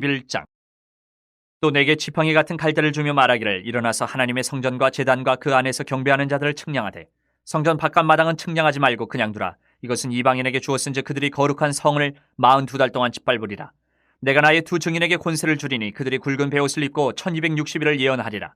11장. 또 내게 지팡이 같은 갈대를 주며 말하기를 일어나서 하나님의 성전과 제단과 그 안에서 경배하는 자들을 측량하되 성전 바깥 마당은 측량하지 말고 그냥 두라. 이것은 이방인에게 주었은즉 그들이 거룩한 성을 42달 동안 짓밟으리라. 내가 나의 두 증인에게 권세를 주리니 그들이 굵은 베옷을 입고 1260일을 예언하리라.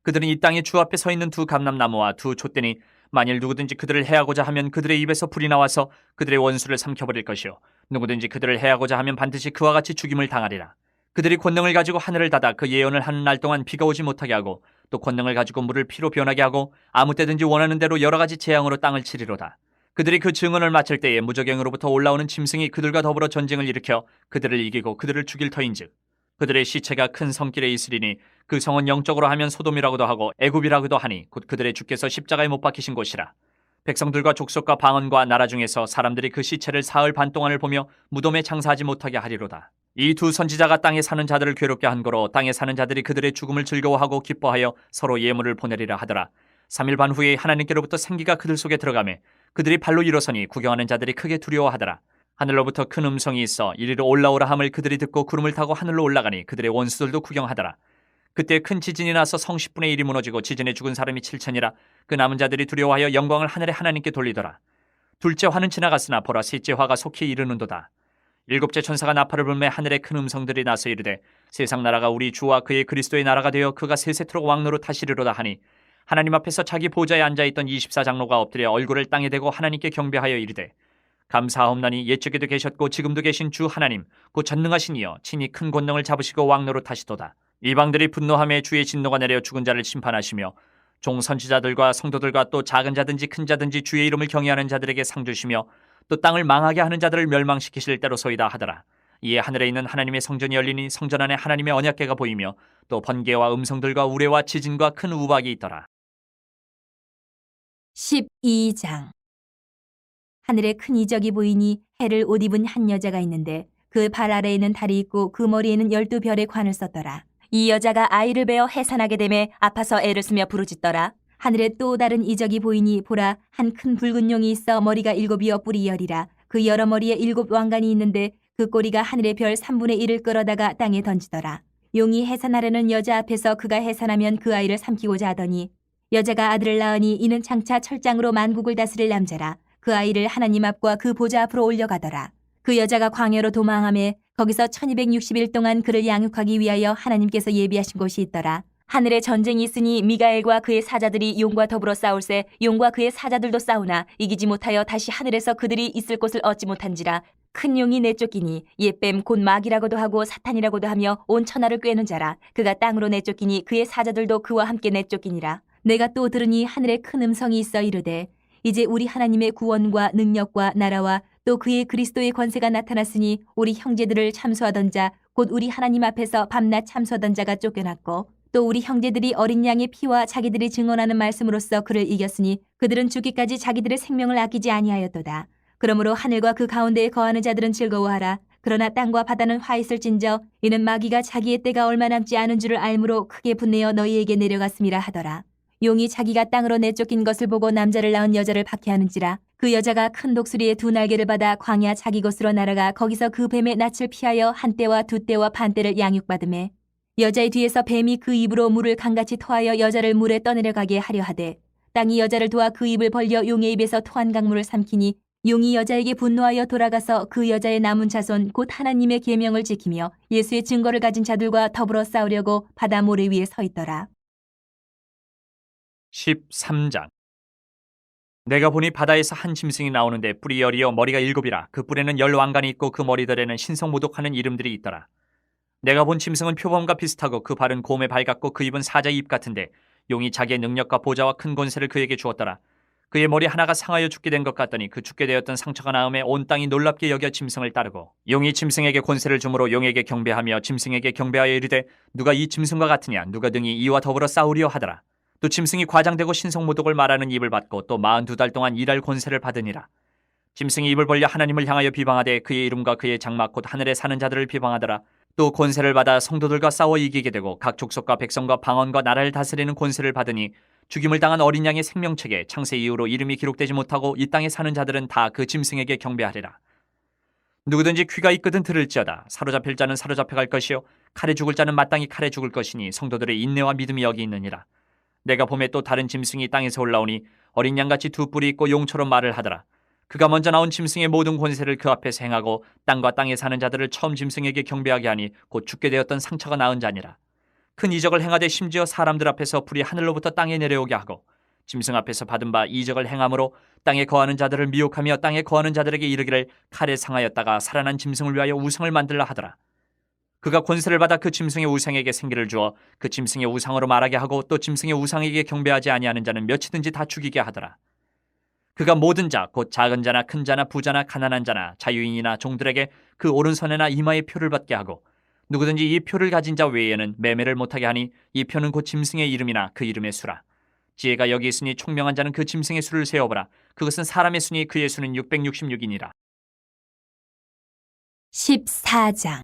그들은 이 땅에 주 앞에 서 있는 두 감람나무와 두 촛대니 만일 누구든지 그들을 해하고자 하면 그들의 입에서 불이 나와서 그들의 원수를 삼켜버릴 것이요 누구든지 그들을 해하고자 하면 반드시 그와 같이 죽임을 당하리라. 그들이 권능을 가지고 하늘을 닫아 그 예언을 하는 날 동안 비가 오지 못하게 하고 또 권능을 가지고 물을 피로 변하게 하고 아무 때든지 원하는 대로 여러 가지 재앙으로 땅을 치리로다. 그들이 그 증언을 마칠 때에 무저갱으로부터 올라오는 짐승이 그들과 더불어 전쟁을 일으켜 그들을 이기고 그들을 죽일 터인즉 그들의 시체가 큰 성길에 있으리니 그 성은 영적으로 하면 소돔이라고도 하고 애굽이라고도 하니 곧 그들의 주께서 십자가에 못 박히신 곳이라. 백성들과 족속과 방언과 나라 중에서 사람들이 그 시체를 사흘 반 동안을 보며 무덤에 장사하지 못하게 하리로다. 이 두 선지자가 땅에 사는 자들을 괴롭게 한 거로 땅에 사는 자들이 그들의 죽음을 즐거워하고 기뻐하여 서로 예물을 보내리라 하더라. 3일 반 후에 하나님께로부터 생기가 그들 속에 들어가매 그들이 발로 일어서니 구경하는 자들이 크게 두려워하더라. 하늘로부터 큰 음성이 있어 이리로 올라오라 함을 그들이 듣고 구름을 타고 하늘로 올라가니 그들의 원수들도 구경하더라. 그때 큰 지진이 나서 성 10분의 1이 무너지고 지진에 죽은 사람이 7천이라. 그 남은 자들이 두려워하여 영광을 하늘의 하나님께 돌리더라. 둘째 화는 지나갔으나 보라 셋째 화가 속히 이르는도다. 일곱째 천사가 나팔을 불매 하늘에 큰 음성들이 나서 이르되 세상 나라가 우리 주와 그의 그리스도의 나라가 되어 그가 세세토록 왕노로 타시리로다 하니 하나님 앞에서 자기 보좌에 앉아있던 24장로가 엎드려 얼굴을 땅에 대고 하나님께 경배하여 이르되 감사하옵나니 옛적에도 계셨고 지금도 계신 주 하나님 곧 전능하신 이여 친히 큰 권능을 잡으시고 왕노로 타시도다. 이방들이 분노하며 주의 진노가 내려 죽은 자를 심판하시며 종 선지자들과 성도들과 또 작은 자든지 큰 자든지 주의 이름을 경외하는 자들에게 상 주시며 또 땅을 망하게 하는 자들을 멸망시키실 때로소이다 하더라. 이에 하늘에 있는 하나님의 성전이 열리니 성전 안에 하나님의 언약궤가 보이며 또 번개와 음성들과 우레와 지진과 큰 우박이 있더라. 12장. 하늘에 큰 이적이 보이니 해를 옷 입은 한 여자가 있는데 그 발 아래에는 달이 있고 그 머리에는 12별의 관을 썼더라. 이 여자가 아이를 베어 해산하게 되매 아파서 애를 쓰며 부르짖더라. 하늘에 또 다른 이적이 보이니 보라 한 큰 붉은 용이 있어 머리가 7이여 뿔이 10이라. 그 여러 머리에 7 왕관이 있는데 그 꼬리가 하늘의 별 3분의 1을 끌어다가 땅에 던지더라. 용이 해산하려는 여자 앞에서 그가 해산하면 그 아이를 삼키고자 하더니 여자가 아들을 낳으니 이는 장차 철장으로 만국을 다스릴 남자라. 그 아이를 하나님 앞과 그 보좌 앞으로 올려가더라. 그 여자가 광야로 도망하며 거기서 1260일 동안 그를 양육하기 위하여 하나님께서 예비하신 곳이 있더라. 하늘에 전쟁이 있으니 미가엘과 그의 사자들이 용과 더불어 싸울세 용과 그의 사자들도 싸우나 이기지 못하여 다시 하늘에서 그들이 있을 곳을 얻지 못한지라. 큰 용이 내쫓기니 옛뱀 곧 마귀라고도 하고 사탄이라고도 하며 온 천하를 꿰는 자라. 그가 땅으로 내쫓기니 그의 사자들도 그와 함께 내쫓기니라. 내가 또 들으니 하늘에 큰 음성이 있어 이르되 이제 우리 하나님의 구원과 능력과 나라와 또 그의 그리스도의 권세가 나타났으니 우리 형제들을 참소하던 자 곧 우리 하나님 앞에서 밤낮 참소하던 자가 쫓겨났고 또 우리 형제들이 어린 양의 피와 자기들이 증언하는 말씀으로써 그를 이겼으니 그들은 죽기까지 자기들의 생명을 아끼지 아니하였도다. 그러므로 하늘과 그 가운데에 거하는 자들은 즐거워하라. 그러나 땅과 바다는 화 있을진저 이는 마귀가 자기의 때가 얼마 남지 않은 줄을 알므로 크게 분내어 너희에게 내려갔음이라 하더라. 용이 자기가 땅으로 내쫓긴 것을 보고 남자를 낳은 여자를 박해하는지라. 그 여자가 큰 독수리의 2 날개를 받아 광야 자기 곳으로 날아가 거기서 그 뱀의 낯을 피하여 한 때와 2 때와 반 때를 양육받으매 여자의 뒤에서 뱀이 그 입으로 물을 강같이 토하여 여자를 물에 떠내려가게 하려 하되 땅이 여자를 도와 그 입을 벌려 용의 입에서 토한 강물을 삼키니 용이 여자에게 분노하여 돌아가서 그 여자의 남은 자손 곧 하나님의 계명을 지키며 예수의 증거를 가진 자들과 더불어 싸우려고 바다 모래 위에 서 있더라. 13장. 내가 보니 바다에서 한 짐승이 나오는데 뿔이 10이요 머리가 7이라. 그 뿔에는 10 왕관이 있고 그 머리들에는 신성모독하는 이름들이 있더라. 내가 본 짐승은 표범과 비슷하고 그 발은 곰의 발 같고 그 입은 사자의 입 같은데 용이 자기의 능력과 보좌와 큰 권세를 그에게 주었더라. 그의 머리 하나가 상하여 죽게 된 것 같더니 그 죽게 되었던 상처가 나음에 온 땅이 놀랍게 여겨 짐승을 따르고 용이 짐승에게 권세를 주므로 용에게 경배하며 짐승에게 경배하여 이르되 누가 이 짐승과 같으냐 누가 등이 이와 더불어 싸우리요 하더라. 또 짐승이 과장되고 신성모독을 말하는 입을 받고 또 42달 동안 일할 권세를 받으니라. 짐승이 입을 벌려 하나님을 향하여 비방하되 그의 이름과 그의 장막 곧 하늘에 사는 자들을 비방하더라. 또 권세를 받아 성도들과 싸워 이기게 되고 각 족속과 백성과 방언과 나라를 다스리는 권세를 받으니 죽임을 당한 어린 양의 생명책에 창세 이후로 이름이 기록되지 못하고 이 땅에 사는 자들은 다 그 짐승에게 경배하리라. 누구든지 귀가 있거든 들을지어다. 사로잡힐 자는 사로잡혀갈 것이요 칼에 죽을 자는 마땅히 칼에 죽을 것이니 성도들의 인내와 믿음이 여기 있느니라. 내가 봄에 또 다른 짐승이 땅에서 올라오니 어린 양같이 두 뿔이 있고 용처럼 말을 하더라. 그가 먼저 나온 짐승의 모든 권세를 그 앞에서 행하고 땅과 땅에 사는 자들을 처음 짐승에게 경배하게 하니 곧 죽게 되었던 상처가 나은 자니라. 큰 이적을 행하되 심지어 사람들 앞에서 불이 하늘로부터 땅에 내려오게 하고 짐승 앞에서 받은 바 이적을 행함으로 땅에 거하는 자들을 미혹하며 땅에 거하는 자들에게 이르기를 칼에 상하였다가 살아난 짐승을 위하여 우상을 만들라 하더라. 그가 권세를 받아 그 짐승의 우상에게 생기를 주어 그 짐승의 우상으로 말하게 하고 또 짐승의 우상에게 경배하지 아니하는 자는 몇이든지 다 죽이게 하더라. 그가 모든 자 곧 작은 자나 큰 자나 부자나 가난한 자나 자유인이나 종들에게 그 오른손에나 이마에 표를 받게 하고 누구든지 이 표를 가진 자 외에는 매매를 못하게 하니 이 표는 곧 짐승의 이름이나 그 이름의 수라. 지혜가 여기 있으니 총명한 자는 그 짐승의 수를 세어보라. 그것은 사람의 수니 그의 수는 666이니라. 14장.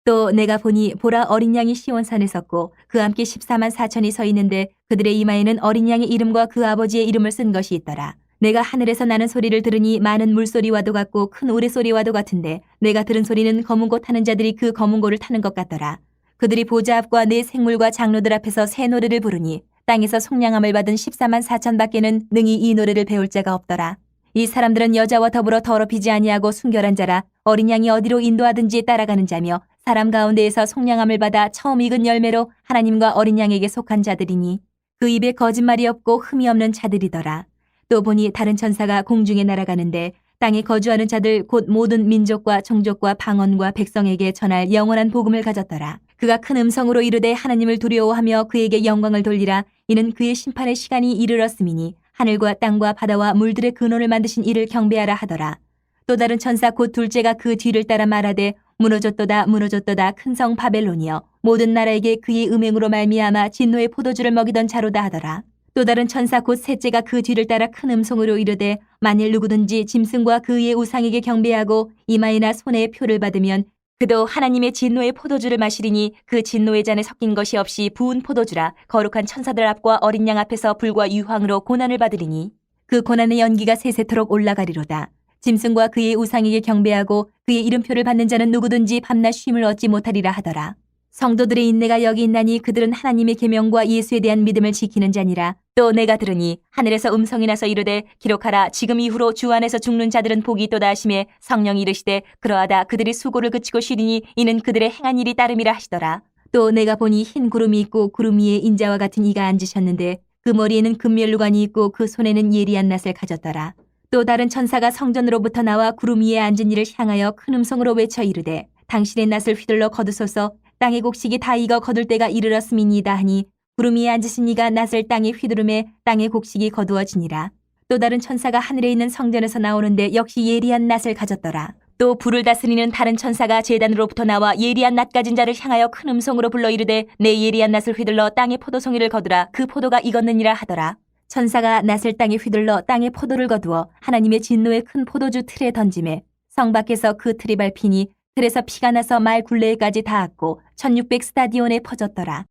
또 내가 보니 보라 어린 양이 시온산에 섰고 그 함께 14만 4천이 서 있는데 그들의 이마에는 어린 양의 이름과 그 아버지의 이름을 쓴 것이 있더라. 내가 하늘에서 나는 소리를 들으니 많은 물소리와도 같고 큰 우레소리와도 같은데 내가 들은 소리는 검은 고 타는 자들이 그 검은 고를 타는 것 같더라. 그들이 보좌 앞과 네 생물과 장로들 앞에서 새 노래를 부르니 땅에서 속량함을 받은 14만 4천 밖에는 능히 이 노래를 배울 자가 없더라. 이 사람들은 여자와 더불어 더럽히지 아니하고 순결한 자라. 어린 양이 어디로 인도하든지 따라가는 자며 사람 가운데에서 속량함을 받아 처음 익은 열매로 하나님과 어린 양에게 속한 자들이니 그 입에 거짓말이 없고 흠이 없는 자들이더라. 또 보니 다른 천사가 공중에 날아가는데 땅에 거주하는 자들 곧 모든 민족과 종족과 방언과 백성에게 전할 영원한 복음을 가졌더라. 그가 큰 음성으로 이르되 하나님을 두려워하며 그에게 영광을 돌리라. 이는 그의 심판의 시간이 이르렀음이니 하늘과 땅과 바다와 물들의 근원을 만드신 이를 경배하라 하더라. 또 다른 천사 곧 둘째가 그 뒤를 따라 말하되 무너졌도다 무너졌도다 큰 성 바벨론이여 모든 나라에게 그의 음행으로 말미암아 진노의 포도주를 먹이던 자로다 하더라. 또 다른 천사 곧 셋째가 그 뒤를 따라 큰 음성으로 이르되 만일 누구든지 짐승과 그의 우상에게 경배하고 이마에나 손에 표를 받으면 그도 하나님의 진노의 포도주를 마시리니 그 진노의 잔에 섞인 것이 없이 부은 포도주라. 거룩한 천사들 앞과 어린 양 앞에서 불과 유황으로 고난을 받으리니 그 고난의 연기가 세세토록 올라가리로다. 짐승과 그의 우상에게 경배하고 그의 이름표를 받는 자는 누구든지 밤낮 쉼을 얻지 못하리라 하더라. 성도들의 인내가 여기 있나니 그들은 하나님의 계명과 예수에 대한 믿음을 지키는 자니라. 또 내가 들으니 하늘에서 음성이 나서 이르되 기록하라. 지금 이후로 주 안에서 죽는 자들은 복이 있도다 하시매 성령이 이르시되 그러하다. 그들이 수고를 그치고 쉬리니 이는 그들의 행한 일이 따름이라 하시더라. 또 내가 보니 흰 구름이 있고 구름 위에 인자와 같은 이가 앉으셨는데 그 머리에는 금면류관이 있고 그 손에는 예리한 낫을 가졌더라. 또 다른 천사가 성전으로부터 나와 구름 위에 앉은 이를 향하여 큰 음성으로 외쳐 이르되 당신의 낫을 휘둘러 거두소서. 땅의 곡식이 다 익어 거둘 때가 이르렀음이니이다 하니 구름 위에 앉으신 이가 낫을 땅에 휘두르매 땅의 곡식이 거두어지니라. 또 다른 천사가 하늘에 있는 성전에서 나오는데 역시 예리한 낫을 가졌더라. 또 불을 다스리는 다른 천사가 제단으로부터 나와 예리한 낫 가진 자를 향하여 큰 음성으로 불러 이르되 내 예리한 낫을 휘둘러 땅의 포도송이를 거두라. 그 포도가 익었느니라 하더라. 천사가 낫을 땅에 휘둘러 땅의 포도를 거두어 하나님의 진노의 큰 포도주 틀에 던지매 성 밖에서 그 틀이 밟히니 틀에서 피가 나서 말 굴레에까지 닿았고 1600 스타디온에 퍼졌더라.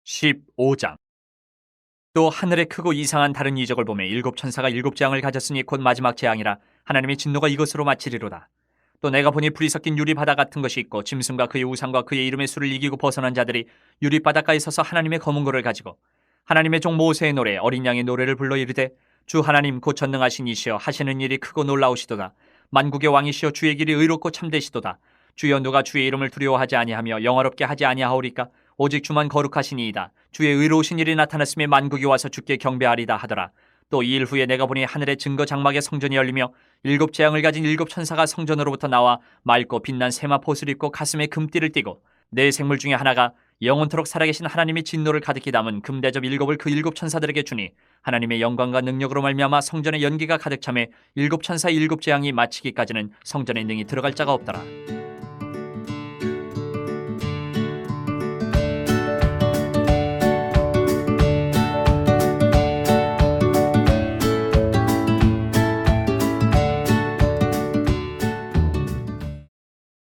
15장. 또 하늘에 크고 이상한 다른 이적을 보매 일곱 천사가 일곱 재앙을 가졌으니 곧 마지막 재앙이라. 하나님의 진노가 이것으로 마치리로다. 또 내가 보니 불이 섞인 유리바다 같은 것이 있고 짐승과 그의 우상과 그의 이름의 수를 이기고 벗어난 자들이 유리바닷가에 서서 하나님의 검은 고를 가지고 하나님의 종 모세의 노래 어린 양의 노래를 불러 이르되 주 하나님 곧 전능하신 이시여 하시는 일이 크고 놀라우시도다. 만국의 왕이시여 주의 길이 의롭고 참되시도다. 주여 누가 주의 이름을 두려워하지 아니하며 영화롭게 하지 아니하오리까. 오직 주만 거룩하시니이다. 주의 의로우신 일이 나타났음에 만국이 와서 주께 경배하리다 하더라. 또 이 일 후에 내가 보니 하늘의 증거 장막의 성전이 열리며 일곱 재앙을 가진 일곱 천사가 성전으로부터 나와 맑고 빛난 세마포옷을 입고 가슴에 금띠를 띠고 네 생물 중에 하나가 영원토록 살아계신 하나님의 진노를 가득히 담은 금대접 일곱을 그 일곱 천사들에게 주니 하나님의 영광과 능력으로 말미암아 성전에 연기가 가득 차매 일곱 천사의 일곱 재앙이 마치기까지는 성전에 능히 들어갈 자가 없더라.